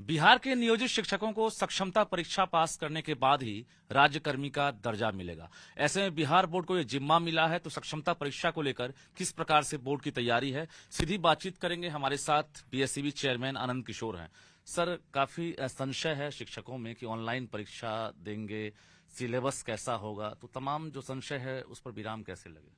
बिहार के नियोजित शिक्षकों को सक्षमता परीक्षा पास करने के बाद ही राज्यकर्मी का दर्जा मिलेगा। ऐसे में बिहार बोर्ड को यह जिम्मा मिला है, तो सक्षमता परीक्षा को लेकर किस प्रकार से बोर्ड की तैयारी है, सीधी बातचीत करेंगे। हमारे साथ बीएसईबी चेयरमैन आनंद किशोर हैं। सर, काफी संशय है शिक्षकों में कि ऑनलाइन परीक्षा देंगे, सिलेबस कैसा होगा, तो तमाम जो संशय है उस पर विराम कैसे लगे?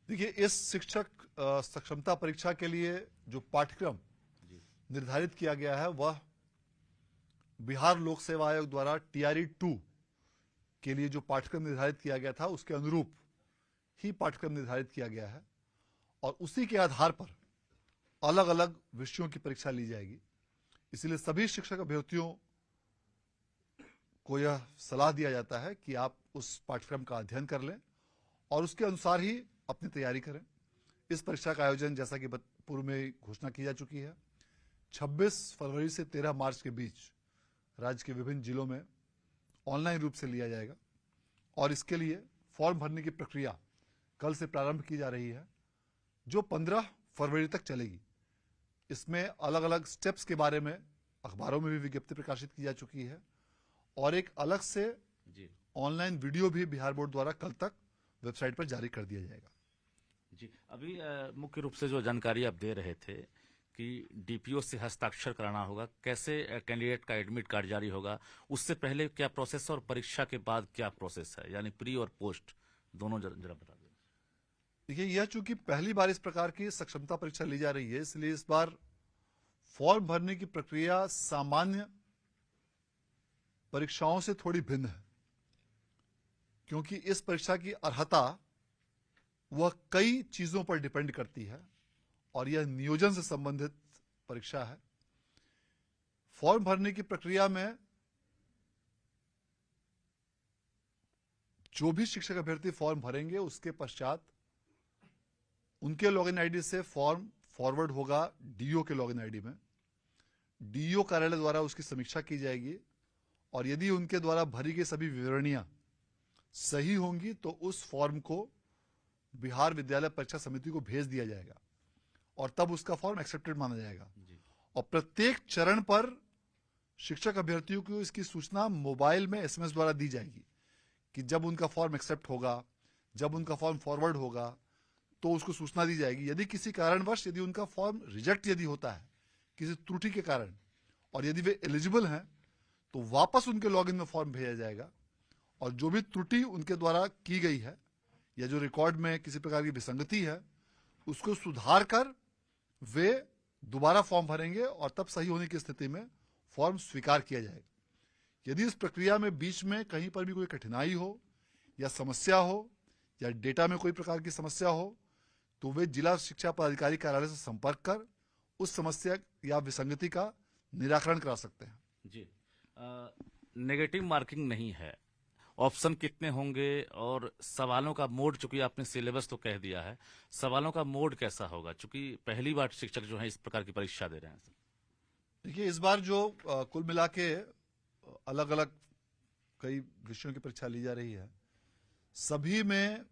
देखिए, इस शिक्षक सक्षमता परीक्षा के लिए जो पाठ्यक्रम निर्धारित किया गया है वह बिहार लोक सेवा आयोग द्वारा टीआरई 2 के लिए जो पाठ्यक्रम निर्धारित किया गया था उसके अनुरूप ही पाठ्यक्रम निर्धारित किया गया है और उसी के आधार पर अलग अलग विषयों की परीक्षा ली जाएगी। इसलिए सभी शिक्षक अभ्यर्थियों को यह सलाह दिया जाता है कि आप उस पाठ्यक्रम का अध्ययन कर लें और उसके अनुसार ही अपनी तैयारी करें। इस परीक्षा का आयोजन, जैसा कि पूर्व में घोषणा की जा चुकी है, 26 फरवरी से 13 मार्च के बीच राज्य के विभिन्न जिलों में ऑनलाइन रूप से लिया जाएगा और इसके लिए फॉर्म भरने की प्रक्रिया कल से प्रारंभ की जा रही है, जो 15 फरवरी तक चलेगी। इसमें अलग अलग स्टेप्स के बारे में अखबारों में भी विज्ञप्ति प्रकाशित की जा चुकी है और एक अलग से ऑनलाइन वीडियो भी बिहार बोर्ड द्वारा कल तक वेबसाइट पर जारी कर दिया जाएगा। जी, अभी मुख्य रूप से जो जानकारी आप दे रहे थे कि डीपीओ से हस्ताक्षर कराना होगा, कैसे कैंडिडेट का एडमिट कार्ड जारी होगा, उससे पहले क्या प्रोसेस और परीक्षा के बाद क्या प्रोसेस है, यानी प्री और पोस्ट दोनों जरा बता दें। देखिए, यह चूंकि पहली बार इस प्रकार की सक्षमता परीक्षा ली जा रही है, इसलिए इस बार फॉर्म भरने की प्रक्रिया सामान्य परीक्षाओं से थोड़ी भिन्न है, क्योंकि इस परीक्षा की अर्हता वह कई चीजों पर डिपेंड करती है और यह नियोजन से संबंधित परीक्षा है। फॉर्म भरने की प्रक्रिया में जो भी शिक्षक अभ्यर्थी फॉर्म भरेंगे उसके पश्चात उनके लॉगिन आईडी से फॉर्म फॉरवर्ड होगा डीईओ के लॉगिन आईडी में। डीईओ कार्यालय द्वारा उसकी समीक्षा की जाएगी और यदि उनके द्वारा भरी गई सभी विवरणियां सही होंगी तो उस फॉर्म को बिहार विद्यालय परीक्षा समिति को भेज दिया जाएगा और तब उसका फॉर्म एक्सेप्टेड माना जाएगा। और प्रत्येक चरण पर शिक्षक अभ्यर्थियों को इसकी सूचना मोबाइल में एसएमएस द्वारा दी जाएगी कि जब उनका फॉर्म एक्सेप्ट होगा, जब उनका फॉर्म फॉरवर्ड होगा तो उसको सूचना दी जाएगी। यदि किसी कारणवश यदि उनका फॉर्म रिजेक्ट यदि होता है किसी त्रुटि के कारण और यदि वे एलिजिबल हैं तो वापस उनके लॉगिन में फॉर्म भेजा जाएगा और जो भी त्रुटि उनके द्वारा की गई है या जो रिकॉर्ड में किसी प्रकार की विसंगति है उसको सुधार कर वे दोबारा फॉर्म भरेंगे और तब सही होने की स्थिति में फॉर्म स्वीकार किया जाएगा। यदि इस प्रक्रिया में बीच में कहीं पर भी कोई कठिनाई हो या समस्या हो या डेटा में कोई प्रकार की समस्या हो तो वे जिला शिक्षा पदाधिकारी कार्यालय से संपर्क कर उस समस्या या विसंगति का निराकरण करा सकते हैं। जी, नेगेटिव मार्किंग नहीं है, ऑप्शन कितने होंगे और सवालों का मोड, चूंकि आपने सिलेबस तो कह दिया है, सवालों का मोड कैसा होगा, चूंकि पहली बार शिक्षक जो है इस प्रकार की परीक्षा दे रहे हैं? देखिए, इस बार जो कुल मिला के अलग अलग कई विषयों की परीक्षा ली जा रही है, सभी में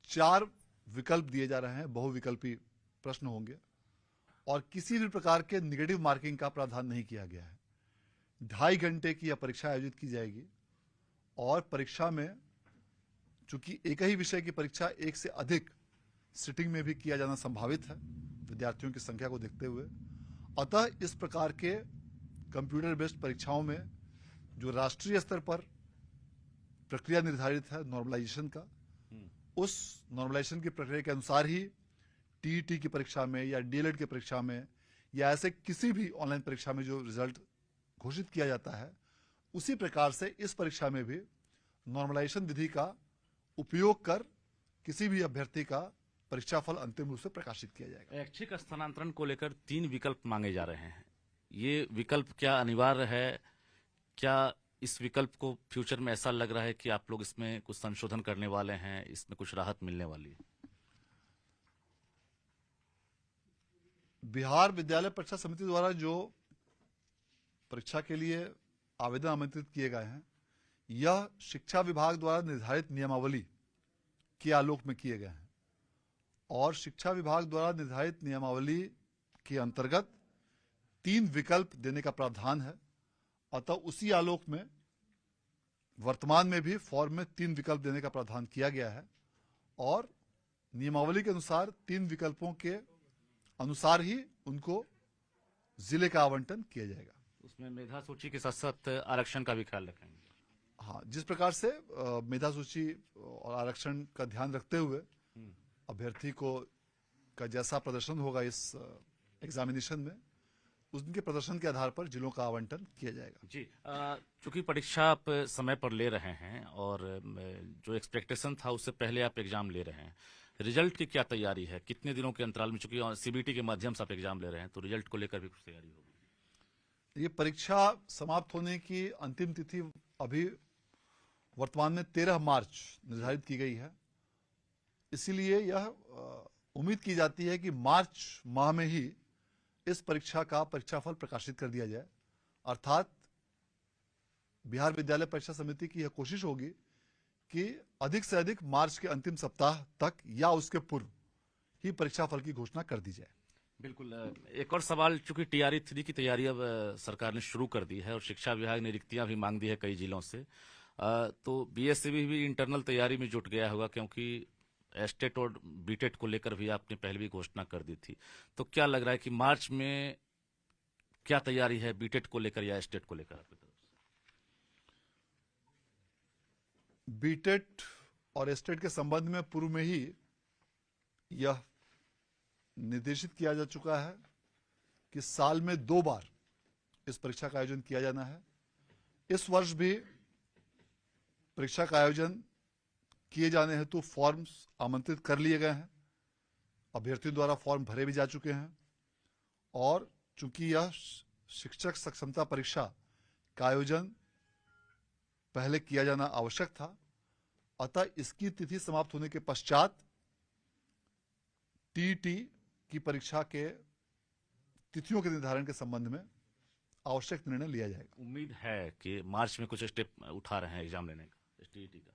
4 विकल्प दिए जा रहे हैं, बहुविकल्पी प्रश्न होंगे और किसी भी प्रकार के निगेटिव मार्किंग का प्रावधान नहीं किया गया है। 2.5 घंटे की यह परीक्षा आयोजित की जाएगी और परीक्षा में चूंकि एक ही विषय की परीक्षा एक से अधिक सिटिंग में भी किया जाना संभावित है विद्यार्थियों की संख्या को देखते हुए, अतः इस प्रकार के कंप्यूटर बेस्ड परीक्षाओं में जो राष्ट्रीय स्तर पर प्रक्रिया निर्धारित है नॉर्मलाइजेशन का, उस नॉर्मलाइजेशन की प्रक्रिया के अनुसार ही टीईटी की परीक्षा में या डीएलएड की परीक्षा में या ऐसे किसी भी ऑनलाइन परीक्षा में जो रिजल्ट घोषित किया जाता है उसी प्रकार से इस परीक्षा में भी नॉर्मलाइजेशन विधि का उपयोग कर किसी भी अभ्यर्थी का परीक्षा फल अंतिम रूप से प्रकाशित किया जाएगा। ऐच्छिक स्थानांतरण को लेकर 3 विकल्प मांगे जा रहे हैं, ये विकल्प क्या अनिवार्य है? क्या इस विकल्प को फ्यूचर में ऐसा लग रहा है कि आप लोग इसमें कुछ संशोधन करने वाले हैं, इसमें कुछ राहत मिलने वाली है? बिहार विद्यालय परीक्षा समिति द्वारा जो परीक्षा के लिए आवेदन आमंत्रित किए गए हैं, यह शिक्षा विभाग द्वारा निर्धारित नियमावली के आलोक में किए गए हैं और शिक्षा विभाग द्वारा निर्धारित नियमावली के अंतर्गत 3 विकल्प देने का प्रावधान है। अतः उसी आलोक में वर्तमान में भी फॉर्म में 3 विकल्प देने का प्रावधान किया गया है और नियमावली के अनुसार 3 विकल्पों के अनुसार ही उनको जिले का आवंटन किया जाएगा। उसमें मेधा सूची के साथ साथ आरक्षण का भी ख्याल रखेंगे। हाँ, जिस प्रकार से मेधा सूची और आरक्षण का ध्यान रखते हुए अभ्यर्थी को का जैसा प्रदर्शन होगा इस एग्जामिनेशन में, उनके प्रदर्शन के आधार पर जिलों का आवंटन किया जाएगा। जी, चूंकि परीक्षा आप समय पर ले रहे हैं और जो एक्सपेक्टेशन था उससे पहले आप एग्जाम ले रहे हैं, रिजल्ट की क्या तैयारी है? कितने दिनों के अंतराल में, चूंकि सीबीटी के माध्यम से आप एग्जाम ले रहे हैं, तो रिजल्ट को लेकर भी कुछ तैयारी होगी? ये परीक्षा समाप्त होने की अंतिम तिथि अभी वर्तमान में 13 मार्च निर्धारित की गई है। इसीलिए यह उम्मीद की जाती है कि मार्च माह में ही इस परीक्षा का परीक्षाफल प्रकाशित कर दिया जाए। अर्थात बिहार विद्यालय परीक्षा समिति की यह कोशिश होगी कि अधिक से अधिक मार्च के अंतिम सप्ताह तक या उसके पूर्व ही परीक्षाफल की घोषणा कर दी जाए। बिल्कुल। एक और सवाल, चूंकि टीआरई 3 की तैयारी अब सरकार ने शुरू कर दी है और शिक्षा विभाग ने रिक्तियां भी मांग दी है कई जिलों से, तो बीएससीबी भी इंटरनल तैयारी में जुट गया होगा, क्योंकि एस्टेट और बीटेट को लेकर भी आपने पहले भी घोषणा कर दी थी। तो क्या लग रहा है कि मार्च में क्या तैयारी है बीटेट को लेकर या एस्टेट को लेकर आपकी तरफ से? बीटेट और एस्टेट के संबंध में पूर्व में ही यह निर्देशित किया जा चुका है कि साल में 2 बार इस परीक्षा का आयोजन किया जाना है। इस वर्ष भी परीक्षा का आयोजन किए जाने हेतु फॉर्म्स आमंत्रित कर लिए गए हैं। अभ्यर्थियों द्वारा फॉर्म भरे भी जा चुके हैं और चूंकि यह शिक्षक सक्षमता परीक्षा का आयोजन पहले किया जाना आवश्यक था, अतः इसकी तिथि समाप्त होने के पश्चात टीईटी की परीक्षा के तिथियों के निर्धारण के संबंध में आवश्यक निर्णय लिया जाएगा। उम्मीद है कि मार्च में कुछ स्टेप उठा रहे हैं एग्जाम लेने का, टीईटी का?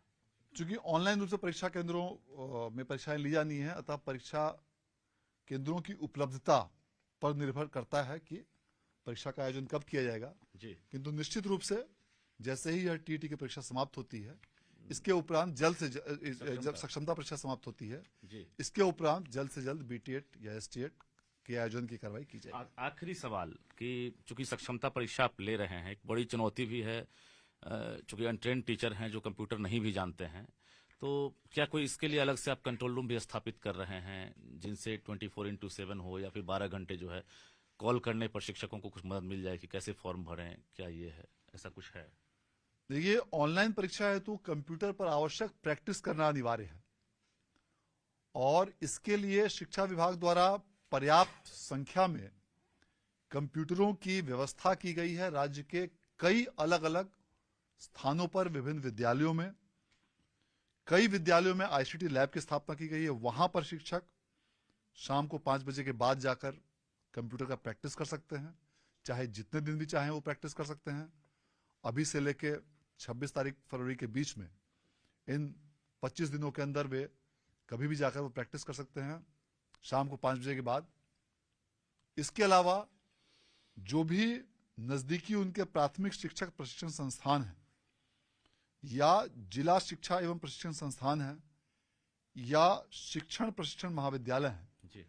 चूंकि ऑनलाइन रूप से परीक्षा केंद्रों में परीक्षाएं ली जानी है, अतः परीक्षा केंद्रों की उपलब्धता पर निर्भर करता है कि परीक्षा का आयोजन कब किया जाएगा। जी। किंतु निश्चित रूप से जैसे ही यह टीईटी की परीक्षा समाप्त होती है, इसके उपरांत जल्द से जब सक्षमता परीक्षा समाप्त होती है जी, इसके उपरांत जल्द से जल्द बीटीएट या एसटीएट के आयोजन की कार्रवाई की जाएगी। आखिरी सवाल कि चूंकि सक्षमता परीक्षा आप ले रहे हैं, एक बड़ी चुनौती भी है, चूंकि अनट्रेन्ड टीचर हैं जो कंप्यूटर नहीं भी जानते हैं, तो क्या कोई इसके लिए अलग से आप कंट्रोल रूम भी स्थापित कर रहे हैं जिनसे 24x7 हो या फिर 12 घंटे जो है कॉल करने पर शिक्षकों को कुछ मदद मिल जाए कि कैसे फॉर्म भरें? क्या ये है, ऐसा कुछ है? देखिए, ऑनलाइन परीक्षा है तो कंप्यूटर पर आवश्यक प्रैक्टिस करना अनिवार्य है और इसके लिए शिक्षा विभाग द्वारा पर्याप्त संख्या में कंप्यूटरों की व्यवस्था की गई है। राज्य के कई अलग अलग स्थानों पर विभिन्न विद्यालयों में, कई विद्यालयों में आईसीटी लैब की स्थापना की गई है। वहां पर शिक्षक शाम को 5 बजे के बाद जाकर कंप्यूटर का प्रैक्टिस कर सकते हैं, चाहे जितने दिन भी चाहें वो प्रैक्टिस कर सकते हैं। अभी से लेके 26 तारीख फरवरी के बीच में इन 25 दिनों के अंदर वे कभी भी जाकर वो प्रैक्टिस कर सकते हैं शाम को 5 बजे के बाद। इसके अलावा जो भी नजदीकी उनके प्राथमिक शिक्षक प्रशिक्षण संस्थान है या जिला शिक्षा एवं प्रशिक्षण संस्थान है या शिक्षण प्रशिक्षण महाविद्यालय है, जी,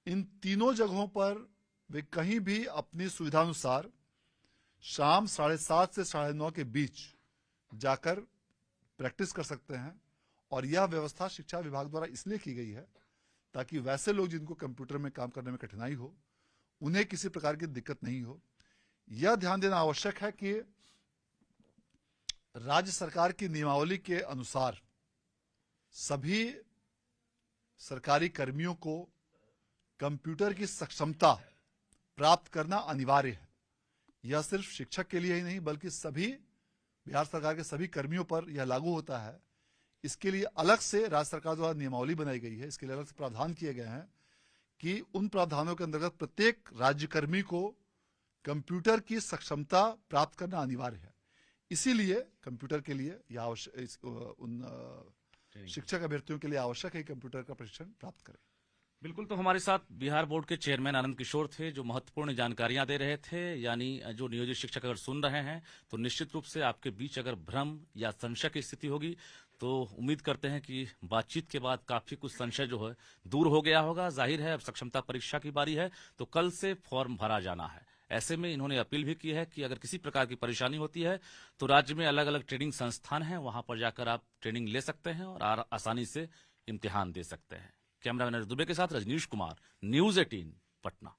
इन तीनों जगहों पर वे कहीं भी अपनी सुविधानुसार शाम 7:30 से 9:30 के बीच जाकर प्रैक्टिस कर सकते हैं। और यह व्यवस्था शिक्षा विभाग द्वारा इसलिए की गई है ताकि वैसे लोग जिनको कंप्यूटर में काम करने में कठिनाई हो, उन्हें किसी प्रकार की दिक्कत नहीं हो। यह ध्यान देना आवश्यक है कि राज्य सरकार की नियमावली के अनुसार सभी सरकारी कर्मियों को कंप्यूटर की सक्षमता प्राप्त करना अनिवार्य है। यह सिर्फ शिक्षक के लिए ही नहीं बल्कि सभी बिहार सरकार के सभी कर्मियों पर यह लागू होता है। इसके लिए अलग से राज्य सरकार द्वारा नियमावली बनाई गई है, इसके लिए अलग से प्रावधान किए गए हैं कि उन प्रावधानों के अंतर्गत प्रत्येक राज्यकर्मी को कंप्यूटर की सक्षमता प्राप्त करना अनिवार्य है। इसीलिए कंप्यूटर के लिए यह आवश्यक उन शिक्षक अभ्यर्थियों के लिए आवश्यक है कि कंप्यूटर का प्रशिक्षण प्राप्त करें। बिल्कुल, तो हमारे साथ बिहार बोर्ड के चेयरमैन आनंद किशोर थे, जो महत्वपूर्ण जानकारियां दे रहे थे। यानी जो नियोजित शिक्षक अगर सुन रहे हैं तो निश्चित रूप से आपके बीच अगर भ्रम या संशय की स्थिति होगी तो उम्मीद करते हैं कि बातचीत के बाद काफी कुछ संशय जो है दूर हो गया होगा। जाहिर है अब सक्षमता परीक्षा की बारी है, तो कल से फॉर्म भरा जाना है। ऐसे में इन्होंने अपील भी की है कि अगर किसी प्रकार की परेशानी होती है तो राज्य में अलग अलग ट्रेनिंग संस्थान हैं, वहां पर जाकर आप ट्रेनिंग ले सकते हैं और आसानी से इम्तिहान दे सकते हैं। कैमरामैन दुबे के साथ रजनीश कुमार, न्यूज 18 पटना।